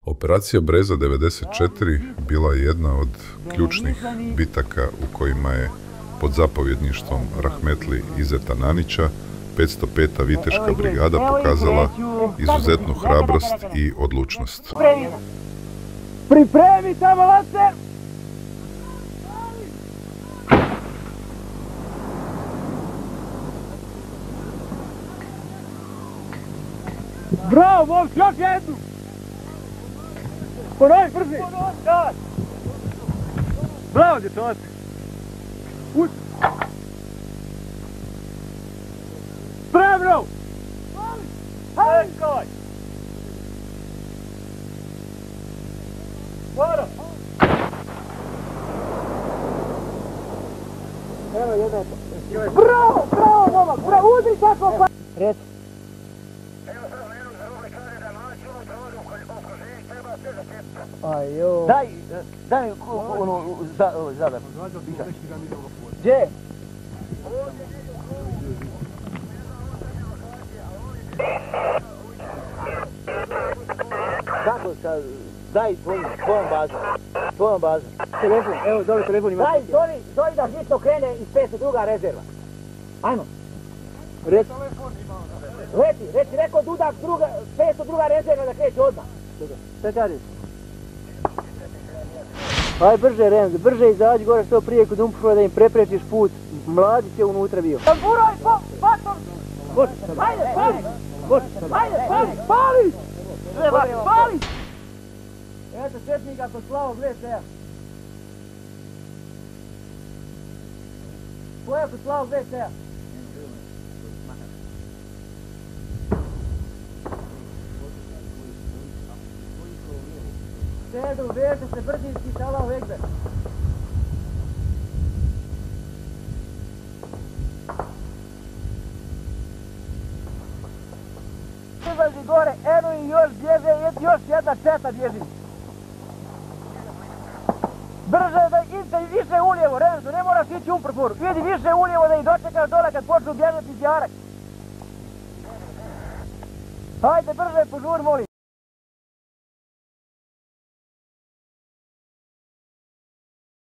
Operacija Breza 94 bila je jedna od ključnih bitaka u kojima je pod zapovjedništvom Rahmetli Izeta Nanića 505. Viteška brigada pokazala izuzetnu hrabrost i odlučnost. Pripremi tamo laser! Bravo, momci, još jednu! Ponovi, brži! Bravo, dječovac! Uć! Spremno! Hej! Vara! Evo jedna je... Bravo, bravo, momak! Bravo, udri tako pa... Reci. Ajo. Daj ono zadar. Gdje? Kako sad? Daj tvojom bazom. Telefon, evo dole telefon ima. Daj, zori da hitno krene iz 502. rezerva. Ajmo. Reci. Reci, rekao Dudak 502. rezerva da kreće odmah. Šta kažeš? Aj brže Remzi, brže izađi gore što prije kod Umpušova da im preprečiš put. Mladić je unutra bio. Tamburaj, batom! Ajde, pali! Ajde, pali! Pali! Eto četnika kod Slavog VC-a. Ko je kod Slavog VC-a? Sedu, veže se Brdinski, Salah Ekber. Izlazi gore, eno i još bježe, još jedna četa bježi. Brže da idite više ulijevo, Renzo, ne moraš ići umprfor. Idi više ulijevo da ih dočekaš dole kad počnu bježati iz jarak. Hajde brže, požur, molim.